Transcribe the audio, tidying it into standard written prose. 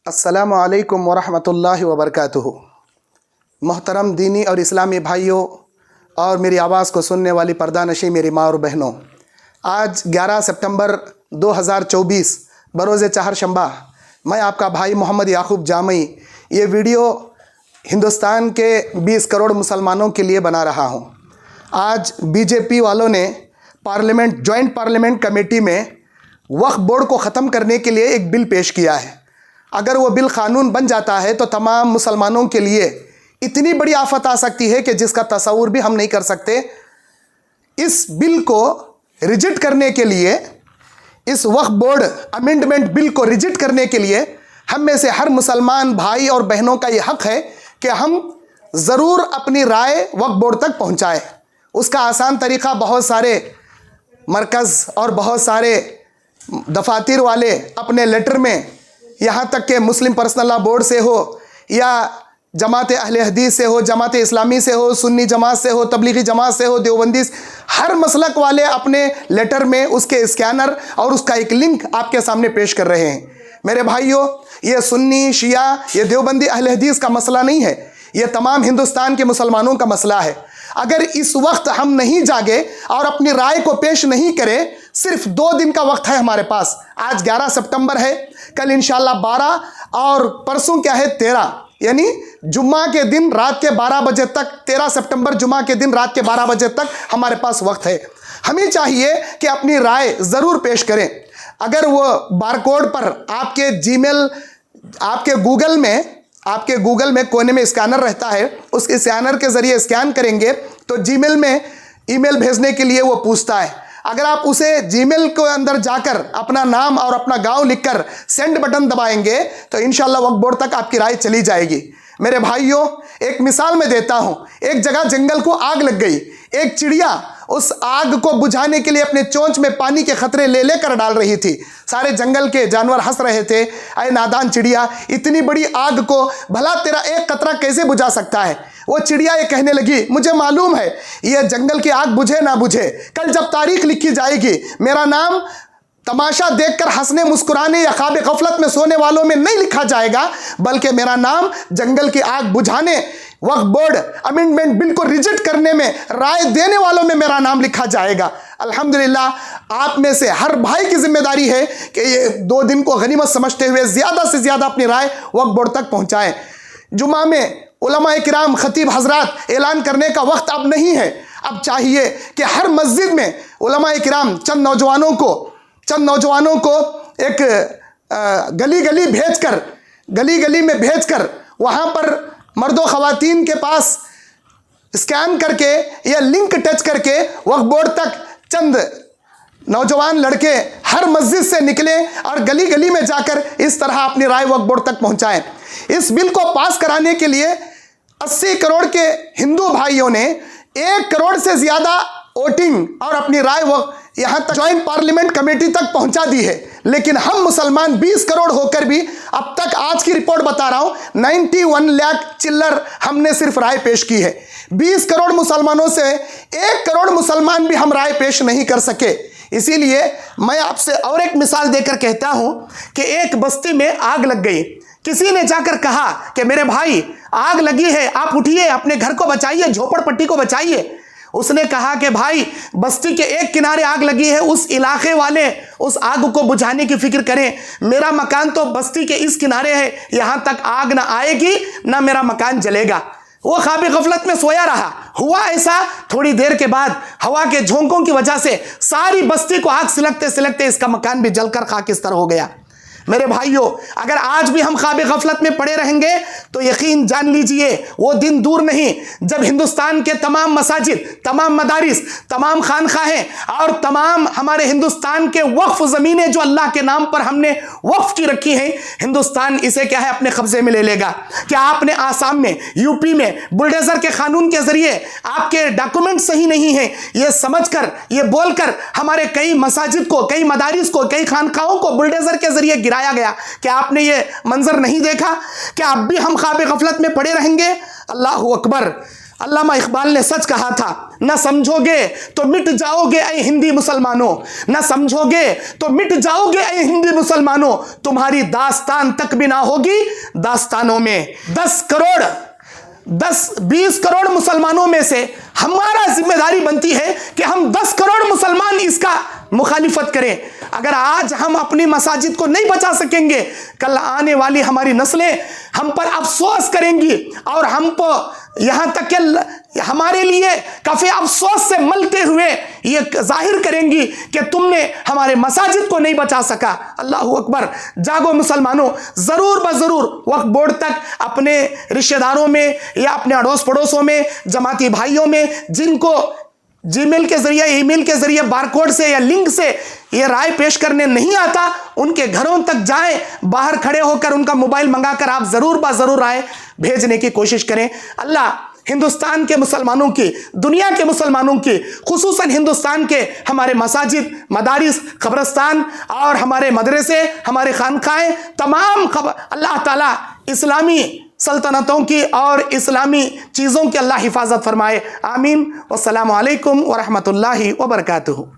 अस्सलामु अलैकुम वरहमतुल्लाहि वबरकातुहू। मोहतरम दीनी और इस्लामी भाइयों और मेरी आवाज़ को सुनने वाली पर्दानशी मेरी माँ और बहनों, आज 11 सितंबर 2024 बरोज़ चहारशंबा मैं आपका भाई मोहम्मद याकूब जामई ये वीडियो हिंदुस्तान के 20 करोड़ मुसलमानों के लिए बना रहा हूँ। आज बीजेपी वालों ने पार्लियामेंट जॉइंट पार्लियामेंट कमेटी में वक्फ बोर्ड को ख़त्म करने के लिए एक बिल पेश किया है। अगर वो बिल कानून बन जाता है तो तमाम मुसलमानों के लिए इतनी बड़ी आफत आ सकती है कि जिसका तस्वुर भी हम नहीं कर सकते। इस बिल को रिजेक्ट करने के लिए, इस वक्फ बोर्ड अमेंडमेंट बिल को रिजेक्ट करने के लिए हम में से हर मुसलमान भाई और बहनों का ये हक़ है कि हम ज़रूर अपनी राय वक्फ बोर्ड तक पहुँचाएँ। उसका आसान तरीक़ा बहुत सारे मरकज़ और बहुत सारे दफातर वाले अपने लेटर में, यहाँ तक कि मुस्लिम पर्सनल लॉ बोर्ड से हो या जमात अहले हदीस से हो, जमात इस्लामी से हो, सुन्नी जमात से हो, तबलीगी जमात से हो, देवबंदी, हर मसलक वाले अपने लेटर में उसके स्कैनर और उसका एक लिंक आपके सामने पेश कर रहे हैं। मेरे भाइयों, ये सुन्नी शिया ये देवबंदी अहले हदीस का मसला नहीं है, ये तमाम हिंदुस्तान के मुसलमानों का मसला है। अगर इस वक्त हम नहीं जागे और अपनी राय को पेश नहीं करें, सिर्फ 2 दिन का वक्त है हमारे पास। आज 11 सितंबर है, कल इंशाल्लाह 12 और परसों क्या है 13, यानी जुम्मा के दिन रात के 12 बजे तक, 13 सितंबर जुम्मा के दिन रात के 12 बजे तक हमारे पास वक्त है। हमें चाहिए कि अपनी राय ज़रूर पेश करें। अगर वो बारकोड पर आपके जीमेल, आपके गूगल में कोने में स्कैनर रहता है, उस स्कैनर के ज़रिए स्कैन करेंगे तो जीमेल में ईमेल भेजने के लिए वो पूछता है। अगर आप उसे जीमेल के अंदर जाकर अपना नाम और अपना गांव लिखकर सेंड बटन दबाएंगे तो इंशाल्लाह वक्फ बोर्ड तक आपकी राय चली जाएगी। मेरे भाइयों, एक मिसाल मैं देता हूं। एक जगह जंगल को आग लग गई। एक चिड़िया उस आग को बुझाने के लिए अपने चोंच में पानी के खतरे ले लेकर डाल रही थी। सारे जंगल के जानवर हंस रहे थे, अरे नादान चिड़िया, इतनी बड़ी आग को भला तेरा एक कतरा कैसे बुझा सकता है। वो चिड़िया ये कहने लगी, मुझे मालूम है ये जंगल की आग बुझे ना बुझे, कल जब तारीख लिखी जाएगी मेरा नाम तमाशा देखकर हंसने मुस्कुराने या ख्वाब गफलत में सोने वालों में नहीं लिखा जाएगा, बल्कि मेरा नाम जंगल की आग बुझाने, वक्फ बोर्ड अमेंडमेंट बिल को रिजेक्ट करने में राय देने वालों में मेरा नाम लिखा जाएगा। अल्हम्दुलिल्लाह, आप में से हर भाई की जिम्मेदारी है कि ये 2 दिन को गनीमत समझते हुए ज़्यादा से ज़्यादा अपनी राय वक्फ बोर्ड तक पहुँचाएँ। जुमा में उलमा किराम खतीब हजरात ऐलान करने का वक्त अब नहीं है। अब चाहिए कि हर मस्जिद में उलमा किराम चंद नौजवानों को एक गली गली में भेजकर वहाँ पर मर्दों ख़वातीन के पास स्कैन करके या लिंक टच करके वक्फ बोर्ड तक चंद नौजवान लड़के हर मस्जिद से निकले और गली गली में जाकर इस तरह अपनी राय वक्फ बोर्ड तक पहुँचाएँ। इस बिल को पास कराने के लिए 80 करोड़ के हिंदू भाइयों ने 1 करोड़ से ज़्यादा वोटिंग और अपनी राय वो यहाँ तक जॉइंट पार्लियामेंट कमेटी तक पहुँचा दी है। लेकिन हम मुसलमान 20 करोड़ होकर भी अब तक, आज की रिपोर्ट बता रहा हूँ, 91 लाख चिल्लर हमने सिर्फ राय पेश की है। 20 करोड़ मुसलमानों से 1 करोड़ मुसलमान भी हम राय पेश नहीं कर सके। इसीलिए मैं आपसे और एक मिसाल देकर कहता हूँ कि एक बस्ती में आग लग गई। किसी ने जाकर कहा कि मेरे भाई आग लगी है, आप उठिए, अपने घर को बचाइए, झोपड़पट्टी को बचाइए। उसने कहा कि भाई बस्ती के एक किनारे आग लगी है, उस इलाके वाले उस आग को बुझाने की फिक्र करें। मेरा मकान तो बस्ती के इस किनारे है, यहाँ तक आग ना आएगी ना मेरा मकान जलेगा। वो ख्वाब गफलत में सोया रहा। हुआ ऐसा, थोड़ी देर के बाद हवा के झोंकों की वजह से सारी बस्ती को आग सिलकते सिलकते इसका मकान भी जलकर खाकिस्तर हो गया। मेरे भाइयों, अगर आज भी हम ख्वाब गफलत में पड़े रहेंगे तो यकीन जान लीजिए वो दिन दूर नहीं जब हिंदुस्तान के तमाम मसाजिद, तमाम मदारिस, तमाम खानखाहें और तमाम हमारे हिंदुस्तान के वक्फ ज़मीनें जो अल्लाह के नाम पर हमने वक्फ की रखी हैं, हिंदुस्तान इसे क्या है अपने कब्जे में ले लेगा। क्या आपने आसाम में, यूपी में बुलडोज़र के कानून के ज़रिए आपके डॉक्यूमेंट सही नहीं है ये समझकर, ये बोलकर हमारे कई मसाजिद को, कई मदारिस को, कई खानखाहों को बुलडोज़र के ज़रिए गिराया गया? क्या आपने ये मंजर नहीं देखा? क्या अब भी हम ख्वाब गफलत में पड़े रहेंगे? अल्लाहु अकबर। अल्लामा इकबाल ने सच कहा था, न समझोगे तो मिट जाओगे ऐ हिंदी मुसलमानों, न समझोगे तो मिट जाओगे ऐ हिंदी मुसलमानों, तुम्हारी दास्तान तक भी ना होगी दास्तानों में। 20 करोड़ मुसलमानों में से हमारा जिम्मेदारी बनती है कि हम 10 करोड़ मुसलमान इसका मुखालिफत करें। अगर आज हम अपनी मसाजिद को नहीं बचा सकेंगे, कल आने वाली हमारी नस्लें हम पर अफसोस करेंगी और हम पर यहाँ तक कि हमारे लिए काफ़ी अफसोस से मलते हुए ये जाहिर करेंगी कि तुमने हमारे मसाजिद को नहीं बचा सका। अल्लाह अकबर। जागो मुसलमानों, ज़रूर ब-ज़रूर वक्फ बोर्ड तक अपने रिश्तेदारों में या अपने अड़ोस पड़ोसों में, जमाती भाइयों में जिनको जीमेल के जरिए, ईमेल के जरिए, बारकोड से या लिंक से ये राय पेश करने नहीं आता, उनके घरों तक जाएं, बाहर खड़े होकर उनका मोबाइल मंगाकर आप ज़रूर ब-ज़रूर राय भेजने की कोशिश करें। अल्लाह हिंदुस्तान के मुसलमानों की, दुनिया के मुसलमानों की, खुसूसन हिंदुस्तान के हमारे मसाजिद, मदारिस, कब्रस्तान और हमारे मदरसे, हमारे खानकाएँ, तमाम अल्लाह ताला इस्लामी सल्तनतों की और इस्लामी चीज़ों की अल्लाह हिफाजत फरमाए। आमीन। वस्सलामु अलैकुम वरहमतुल्लाहि वबरकातुहू।